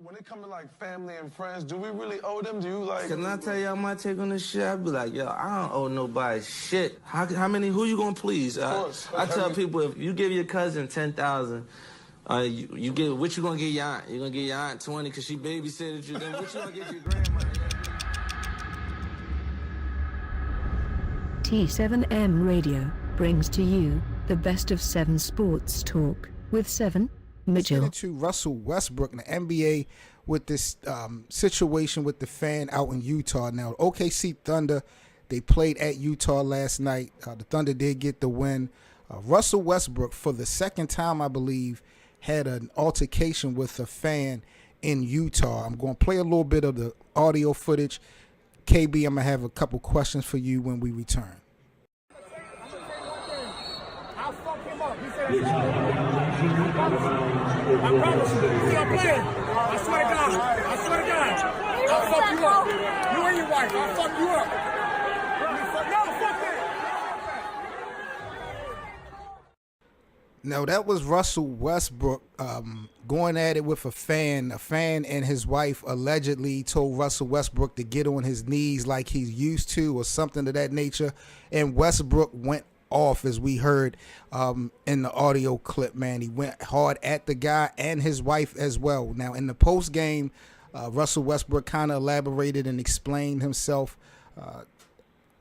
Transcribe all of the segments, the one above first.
When it comes to like family and friends, do we really owe them? Do you like? Can I tell y'all my take on this shit? I be like, yo, I don't owe nobody shit. How many? Who you gonna please? Of course. I tell people, if you give your cousin 10,000, you get what you gonna get your aunt? You gonna get your aunt 20 because she babysitted you. Then what you gonna get your grandma? T7M Radio brings to you the best of 7 sports talk with 7 Mitchell. Let's get into Russell Westbrook and the NBA with this situation with the fan out in Utah. Now, OKC Thunder, they played at Utah last night. The Thunder did get the win. Russell Westbrook, for the second time, I believe, had an altercation with a fan in Utah. I'm going to play a little bit of the audio footage. KB, I'm going to have a couple questions for you when we return. I promise you. You see, I'm playing. I swear to God. I swear to God. I'll fuck you up. You and your wife. I'll fuck you up. No, fuck that. Now, that was Russell Westbrook going at it with a fan. A fan and his wife allegedly told Russell Westbrook to get on his knees like he's used to or something of that nature. And Westbrook went off, as we heard in the audio clip, man. He went hard at the guy and his wife as well. Now, in the post game, Russell Westbrook kind of elaborated and explained himself.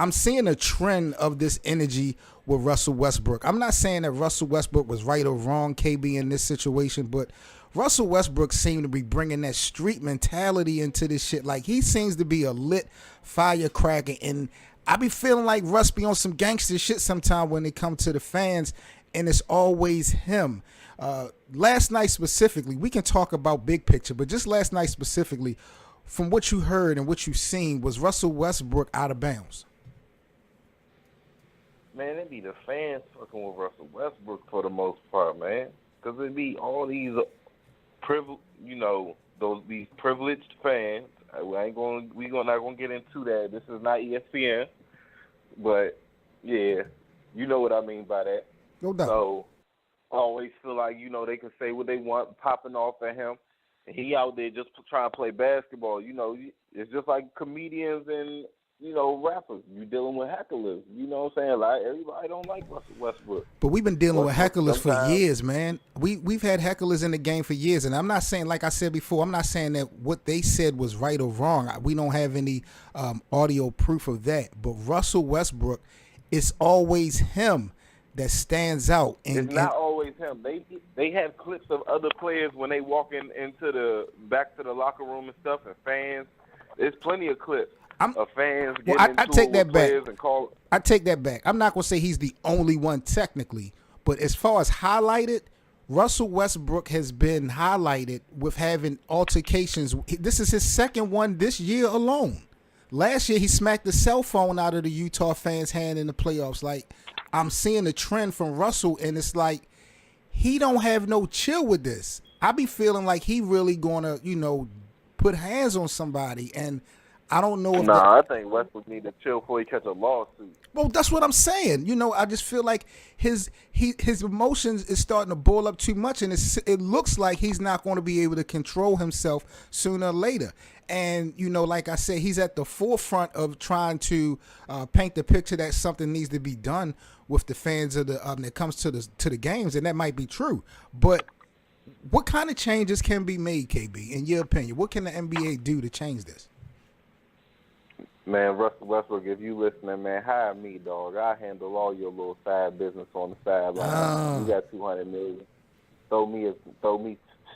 I'm seeing a trend of this energy with Russell Westbrook. I'm not saying that Russell Westbrook was right or wrong, KB, in this situation, but Russell Westbrook seemed to be bringing that street mentality into this shit. Like, he seems to be a lit firecracker, and I be feeling like Russ be on some gangster shit sometime when it comes to the fans, and it's always him. Last night specifically, we can talk about big picture, but just last night specifically, from what you heard and what you seen, was Russell Westbrook out of bounds? Man, it be the fans fucking with Russell Westbrook for the most part, man. Because it be all these these privileged fans. Not gonna get into that. This is not ESPN, but yeah, you know what I mean by that. No doubt. So I always feel like they can say what they want, popping off at him, and he out there just trying to play basketball. It's just like comedians and rappers. You dealing with hecklers. You know what I'm saying? Like, everybody don't like Russell Westbrook. But we've been dealing with hecklers for years, man. We've had hecklers in the game for years, and I'm not saying, like I said before, I'm not saying that what they said was right or wrong. We don't have any audio proof of that. But Russell Westbrook, it's always him that stands out. And it's not always him. They have clips of other players when they walk back to the locker room and stuff, and fans. There's plenty of clips. Of fans I take that back. I take that back. I'm not going to say he's the only one technically, but as far as highlighted, Russell Westbrook has been highlighted with having altercations. This is his second one this year alone. Last year, he smacked the cell phone out of the Utah fans' hand in the playoffs. Like, I'm seeing a trend from Russell, and it's like he don't have no chill with this. I be feeling like he really going to, put hands on somebody, and I don't know if I think Westbrook need to chill before he catch a lawsuit. Well, that's what I'm saying. I just feel like his emotions is starting to boil up too much, and it looks like he's not going to be able to control himself sooner or later. And, like I said, he's at the forefront of trying to paint the picture that something needs to be done with the fans of that comes to the games, and that might be true. But what kind of changes can be made, KB, in your opinion? What can the NBA do to change this? Man, Russell Westbrook, if you listening, man, hire me, dog. I handle all your little side business on the sideline. You got $200 million. Throw me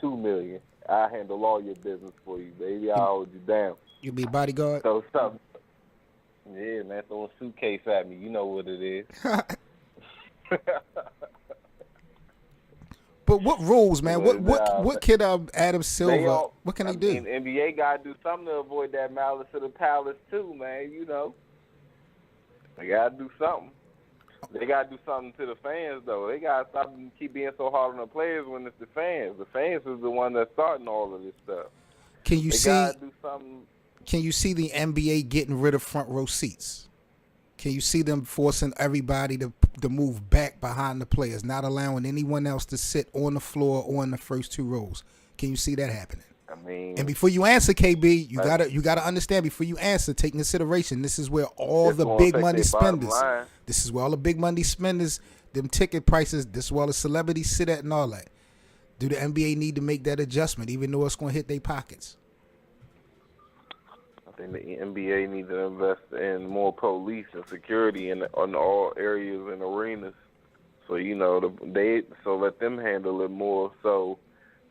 $2 million. I handle all your business for you, baby. I'll hold you down. You be bodyguard? So something. Yeah, man, throw a suitcase at me. You know what it is. But what rules, man? What can Adam Silver? What can he do? The NBA gotta do something to avoid that malice of the palace too, man. They gotta do something. They gotta do something to the fans, though. They gotta stop and keep being so hard on the players when it's the fans. The fans is the one that's starting all of this stuff. Can you gotta do something? Can you see the NBA getting rid of front row seats? Can you see them forcing everybody to move back behind the players, not allowing anyone else to sit on the floor or in the first two rows? Can you see that happening? And before you answer, KB, you gotta understand. Before you answer, take consideration. This is where all the big money spenders. This is where all the big money spenders, them ticket prices. This is where all the celebrities sit at and all that. Do the NBA need to make that adjustment, even though it's going to hit their pockets? I think the NBA needs to invest in more police and security in all areas and arenas. So let them handle it more. So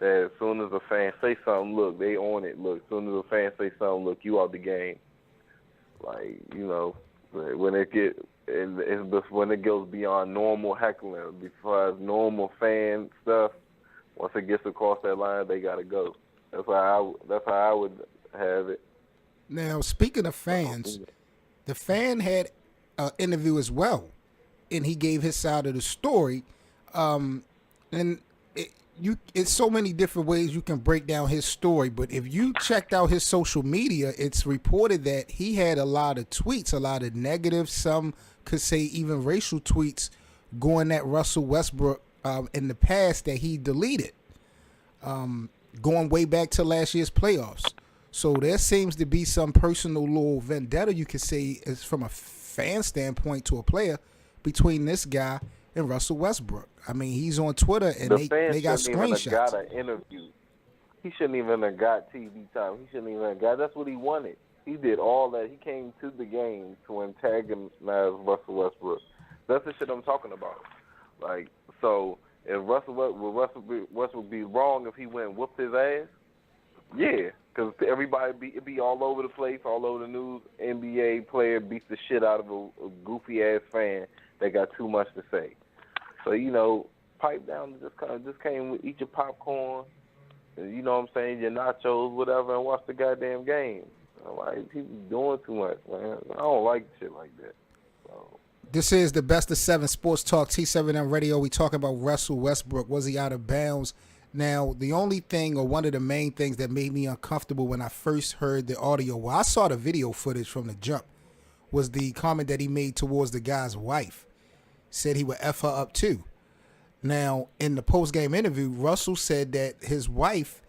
that as soon as a fan say something, look, they own it. Look, as soon as a fan say something, look, you out the game. Like, when it goes beyond normal heckling, besides normal fan stuff, once it gets across that line, they gotta go. That's how I would have it. Now, speaking of fans, the fan had an interview as well, and he gave his side of the story. And it's so many different ways you can break down his story, but if you checked out his social media, it's reported that he had a lot of tweets, a lot of negative, some could say even racial tweets going at Russell Westbrook in the past that he deleted, going way back to last year's playoffs. So there seems to be some personal little vendetta, you could say, is from a fan standpoint to a player, between this guy and Russell Westbrook. I mean, he's on Twitter and they got screenshots. Got an interview. He shouldn't even have got TV time. He shouldn't even have got. That's what he wanted. He did all that. He came to the game to antagonize Russell Westbrook. That's the shit I'm talking about. Like, so if Russell Westbrook be wrong if he went and whooped his ass? Yeah, because everybody be all over the place, all over the news. NBA player beats the shit out of a goofy ass fan that got too much to say. So pipe down and just came eat your popcorn, and you know what I'm saying, your nachos, whatever, and watch the goddamn game. Like, people doing too much, man. I don't like shit like that. So. This is the Best of 7 Sports Talk, T7M Radio. We talking about Russell Westbrook. Was he out of bounds? Now, the only thing, or one of the main things that made me uncomfortable when I first heard the audio, well, I saw the video footage from the jump, was the comment that he made towards the guy's wife. Said he would F her up too. Now, in the post-game interview, Russell said that his wife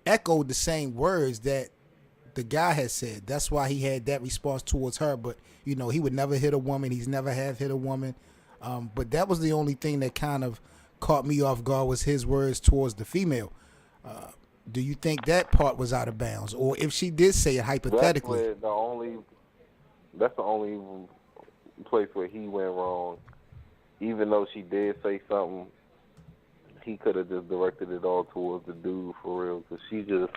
echoed the same words that the guy had said. That's why he had that response towards her. But, he would never hit a woman. He's never have hit a woman. But that was the only thing that kind of caught me off guard, was his words towards the female. Do you think that part was out of bounds? Or if she did say it hypothetically? That's the only place where he went wrong. Even though she did say something, he could have just directed it all towards the dude for real, because she just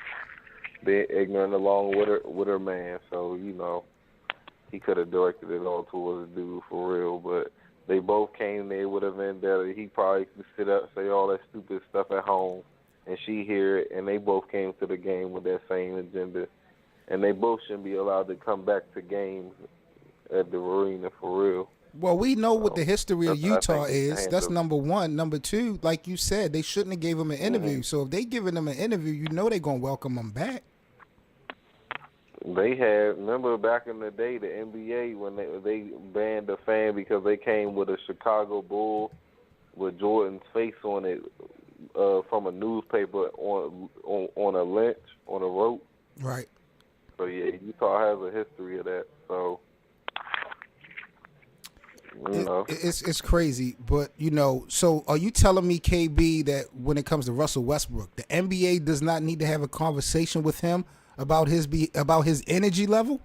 been ignorant along with her man. So he could have directed it all towards the dude for real. But they both came there with a vendetta. He probably could sit up, say all that stupid stuff at home, and she hear it. And they both came to the game with that same agenda, and they both shouldn't be allowed to come back to games at the arena for real. Well, we know what the history of Utah is. That's number one. Number two, like you said, they shouldn't have gave him an interview. Mm-hmm. So if they giving him an interview, they're going to welcome him back. They remember back in the day, the NBA, when they banned the fan because they came with a Chicago Bull with Jordan's face on it from a newspaper on a lynch, on a rope. Right. So, yeah, Utah has a history of that. So, It's crazy, but so are you telling me, KB, that when it comes to Russell Westbrook, the NBA does not need to have a conversation with him about his energy level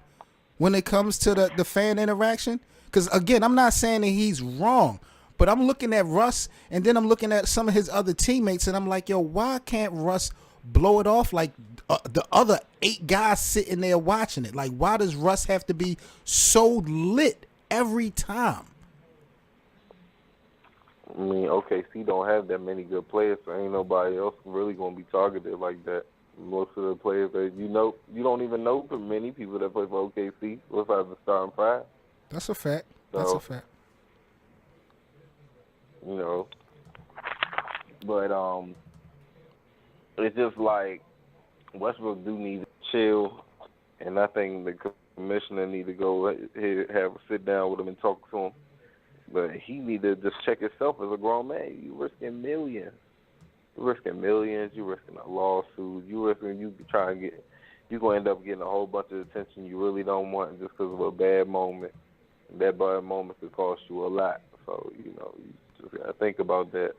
when it comes to the fan interaction? Because again, I'm not saying that he's wrong, but I'm looking at Russ, and then I'm looking at some of his other teammates, and I'm like, yo, why can't Russ blow it off like the other 8 guys sitting there watching it? Like, why does Russ have to be so lit every time? I mean, OKC don't have that many good players, so ain't nobody else really going to be targeted like that. Most of the players that you don't even know many people that play for OKC besides the starting 5. That's a fact. So, that's a fact. But it's just like Westbrook do need to chill, and I think the commissioner need to go have a sit down with him and talk to him. But he need to just check himself as a grown man. You risking millions. You're risking millions. You're risking a lawsuit. You're gonna end up getting a whole bunch of attention you really don't want just because of a bad moment. And that bad moment could cost you a lot. So you just gotta think about that.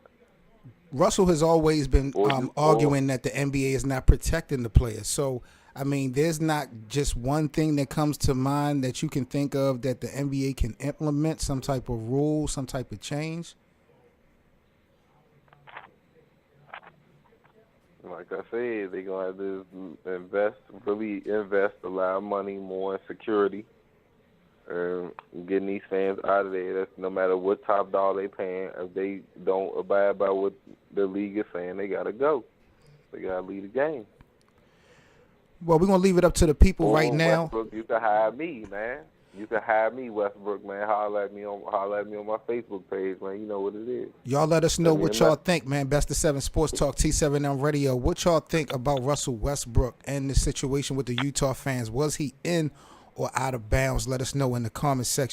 Russell has always been arguing that the NBA is not protecting the players. So, I mean, there's not just one thing that comes to mind that you can think of that the NBA can implement, some type of rule, some type of change? Like I said, they're going to have to really invest a lot of money more in security. Getting these fans out of there. That's no matter what top dollar they paying. If they don't abide by what the league is saying, they got to go. They got to lead the game. Well, we're going to leave it up to the people right now. Westbrook, you can hire me, man. You can hire me, Westbrook, man. Holler at me on my Facebook page, man. You know what it is. Y'all let us know what y'all think, man. Best of 7 Sports Talk, T7M Radio. What y'all think about Russell Westbrook and the situation with the Utah fans? Was he in or out of bounds? Let us know in the comment section.